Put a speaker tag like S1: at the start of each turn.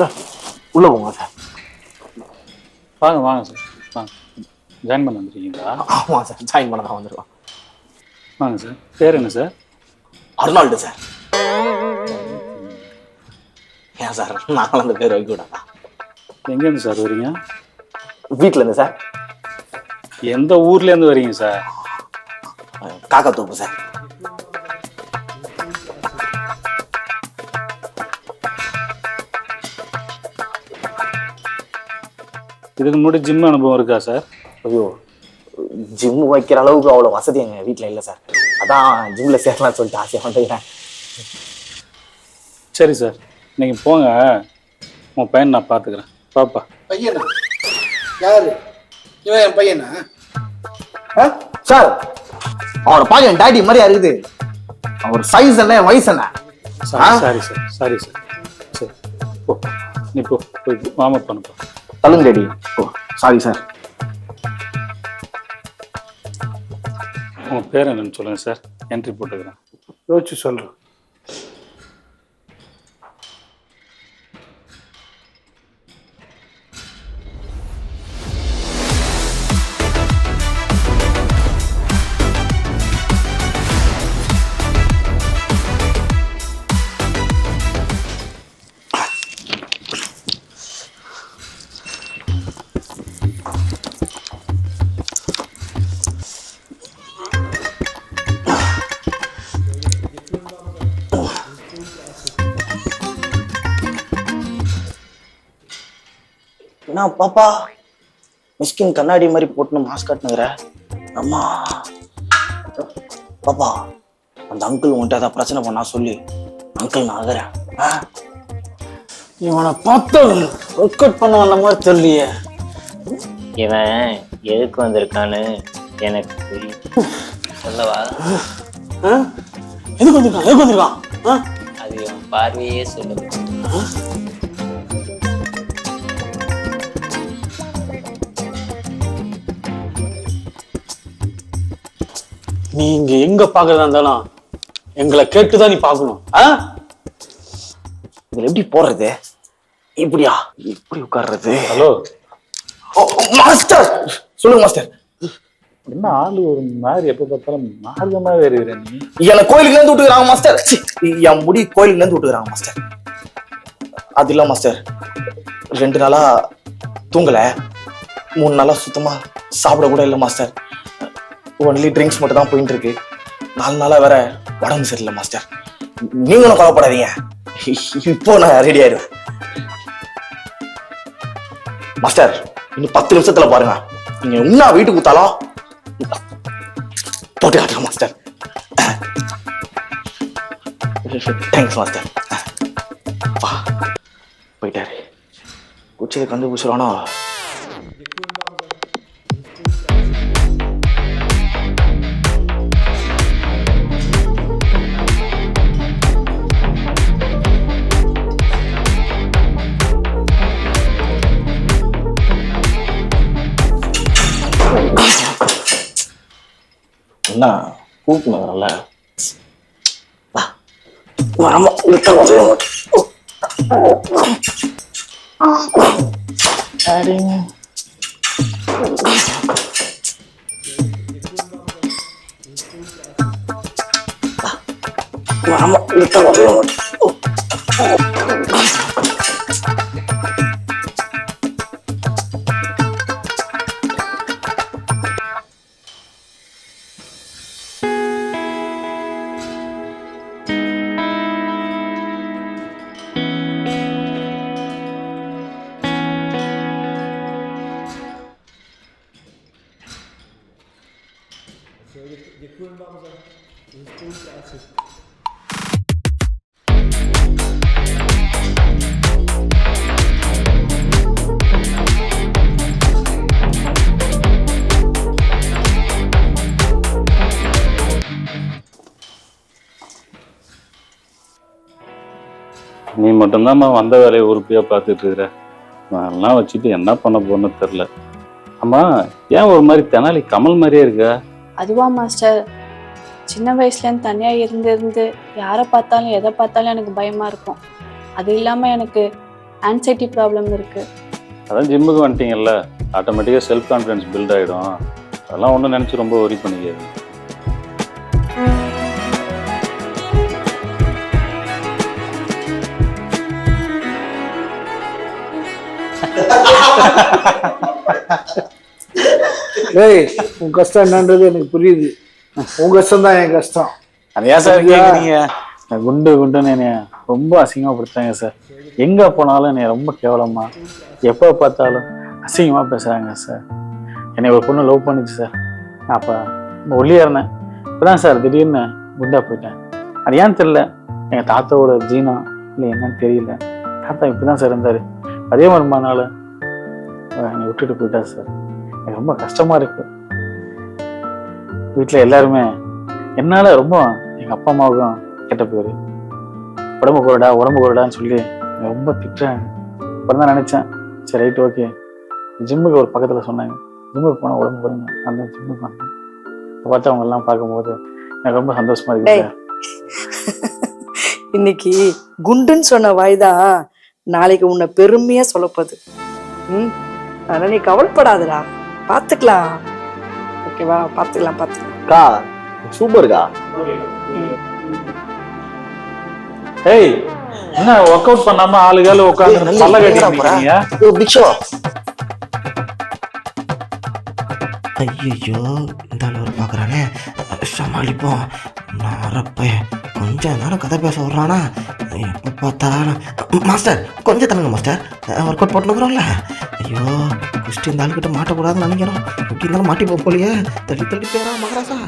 S1: Sir உள்ள போங்க sir.
S2: வாங்க வாங்க சார் வாங்க. ஜாயின் பண்ண வந்துருக்கீங்களா?
S1: ஆமாம் சார், ஜாயின் பண்ண தான் வந்துருக்கோம்.
S2: வாங்க சார். பேர் என்ன சார்?
S1: Arnold sir. ஏன் சார் நாங்களும் அந்த பேர் வைக்க விடாதா?
S2: எங்கேருந்து சார் வரீங்க?
S1: வீட்டில் இருந்து சார்.
S2: எந்த ஊர்லேருந்து வரீங்க சார்?
S1: காக்கத்தோப்பு சார்.
S2: இதுக்கு முன்னாடி ஜிம் அனுபவம் இருக்கா சார்?
S1: ஐயோ, ஜிம் வைக்கிற அளவுக்கு அவ்வளோ வசதி எங்கள் வீட்டில் இல்லை சார். அதான் ஜிம்மில் சேரலாம்னு சொல்லிட்டு ஆசையாக வந்துக்கிறேன்.
S2: சரி சார், நீங்கள் போங்க, உன் பையன் நான் பார்த்துக்கிறேன். பாப்பா.
S3: பையனா? யாரு இவன்? என் பையனா?
S1: சார் அவரோட பையன் டாடி மாதிரியா இருக்குது. அவர் சைஸ் என்ன வயசு என்ன?
S2: Sorry sir, sorry sir. சரி போ, நீ போ, போய் வார்ம் அப் பண்ணுப்பா.
S1: தள்ளுங்க டாடி. ஓ சாரி சார்.
S2: உங்கள் பேர் என்னன்னு சொல்லுங்கள் சார், என்ட்ரி போட்டுக்கிறேன்.
S3: யோசிச்சு சொல்றேன்.
S1: என்ன பாப்பா மிஸ்கின் கண்ணாடி மாதிரி போட்டுன்னு மாஸ்க் கட்டுனுங்கிற? அம்மா பாப்பா, அந்த அங்கிள் உன்ட்டு அதை பிரச்சனை பண்ணா சொல்லி அங்கிள் நான் ஆகிறேன். இவனை பார்த்தா ஒர்க் அவுட் பண்ண வந்த மாதிரி தெரியலையே.
S4: இவன் எதுக்கு வந்திருக்கான்னு எனக்கு சொல்லவா?
S1: எதுக்கு வந்திருக்கான்? எதுக்கு வந்திருக்கான்?
S4: அது இவன் பார்வையே சொல்லுது.
S1: நீ இங்க எங்க பாக்குறதா இருந்தாலும் எங்களை கேட்டுதான் நீ பாக்கணும். இதுல எப்படி போறது? இப்படியா? இப்படி உட்கார்றது?
S2: ஹலோ
S1: மாஸ்டர், சொல்லுங்க மாஸ்டர்.
S2: என்ன ஆளு ஒரு மாதிரி எப்போ பார்த்தாலும் மார்க்கமாக இருக்கிறேன் நீ?
S1: என்னை கோயிலுக்குல இருந்து விட்டுக்கிறாங்க மாஸ்டர். என் முடி கோயிலுக்குல இருந்து விட்டுக்கிறாங்க மாஸ்டர். அது இல்ல மாஸ்டர், 2 நாளா தூங்கல, 3 நாளா சுத்தமா சாப்பிட கூட இல்லை மாஸ்டர். ஒன்லி ட்ரிங்க்ஸ் மட்டும் தான் போயிட்டு இருக்கு. 4 நாளா வேற உடம்பு சரியில்லை மாஸ்டர். நீங்களும் கவலைப்படாதீங்க, இப்போ நான் ரெடி ஆயிடுவேன் மாஸ்டர். இன்னும் 10 நிமிஷத்துல பாருங்க, நீங்க இன்னும் வீட்டுக்கு கொடுத்தாலும் போட்டு காட்டுறேன் மாஸ்டர். Thanks master. போயிட்டாரு. குச்சியை கண்டுபிடிச்சிருவானோ? என்ன கூப்பிடுறல வரமா
S2: நீ மட்டும்தான் வந்த வேலையை உறுப்பியாக பார்த்துட்டு இருக்கிற. அதெல்லாம் வச்சுட்டு என்ன பண்ண போறேன்னு தெரில. அம்மா, ஏன் ஒரு மாதிரி தெனாலி கமல் மாதிரியே இருக்க?
S5: அதுவா மாஸ்டர், சின்ன வயசுலேருந்து தனியாக இருந்து யாரை பார்த்தாலும் எதை பார்த்தாலும் எனக்கு பயமாக இருக்கும். அது இல்லாமல் எனக்கு ஆன்சைட்டி ப்ராப்ளம் இருக்கு.
S2: அதான் ஜிம்முக்கு வந்துட்டீங்கல்ல, ஆட்டோமேட்டிக்காக செல்ஃப் கான்ஃபிடன்ஸ் பில்ட் ஆகிடும். அதெல்லாம் ஒன்றும் நினச்சி ரொம்ப ஒரி பண்ணிக்காது.
S3: ஏய், உன் கஷ்டம் என்னன்றது எனக்கு புரியுது. உன் கஷ்டம் தான் என் கஷ்டம்.
S2: அது ஏன் சார் கேட்குறீங்க? குண்டு குண்டுன்னு என்னை ரொம்ப அசிங்கப்படுத்தாங்க சார். எங்கே போனாலும் என்னை ரொம்ப கேவலமா, எப்போ பார்த்தாலும் அசிங்கமாக பேசுகிறாங்க சார். என்னை ஒரு பொண்ணு லவ் பண்ணிச்சு சார். நான் அப்போ ஒல்லியாக இருந்தேன். இப்போதான் சார் திடீர்னு குண்டாக போயிட்டேன். அது ஏன்னு தெரியல, எங்கள் தாத்தாவோட ஜீனா இல்லை என்னன்னு தெரியல. தாத்தா இப்படி தான் சார் இருந்தார். அதே மாதிரி நாள் என்னை விட்டுட்டு போயிட்டா சார். எனக்கு ரொம்ப கஷ்டமாக இருக்கு. வீட்டில் எல்லாருமே என்னால் ரொம்ப, எங்கள் அப்பா அம்மாவுக்கும் கெட்ட பேர், உடம்பு குறடான்னு சொல்லி ரொம்ப திட்டுறாங்க. அப்புறம் தான் நினச்சேன், சரி ரைட் ஓகே, ஜிம்முக்கு ஒரு பக்கத்தில் சொன்னாங்க, ஜிம்முக்கு போனால் உடம்பு குறைங்க. அந்த ஜிம்முக்கு வந்தேன். பார்த்து அவங்க எல்லாம் பார்க்கும்போது எனக்கு ரொம்ப சந்தோஷமா இருக்கு சார்.
S6: இன்னைக்கு குண்டுன்னு சொன்ன வாய்தான் நாளைக்கு உன்னை பெருமையா சொல்லப்போகுது. ஆனா நீ கவலைப்படாதடா, பாத்துக்கலாம். ஓகேவா? பாத்துக்கலாம்.
S1: கா சூப்பர்க்கா.
S2: ஏய், என்ன ஒர்க் அவுட் பண்ணாம ஆளுகால உட்கார்ந்து பல்ல கட்டிட்டீங்க?
S1: பிக்ஷோ
S7: ஐயோ, இந்த அளவு பார்க்குறானே, சமாளிப்போம். நான் வரப்ப கொஞ்ச நேரம் கதை பேச விட்றானா, எப்போ பார்த்தாலும் மாஸ்டர் கொஞ்சம் தரங்க மாஸ்டர், ஒர்க் அவுட் போட்டுனுக்குறோம்ல. ஐயோ, குஸ்டி இந்த ஆளுக்கிட்ட மாட்டக்கூடாதுன்னு நினைக்கிறோம். எப்படி இருந்தாலும் மாட்டிப்போம் போலியே. தள்ளி போயிடா மகாராசா.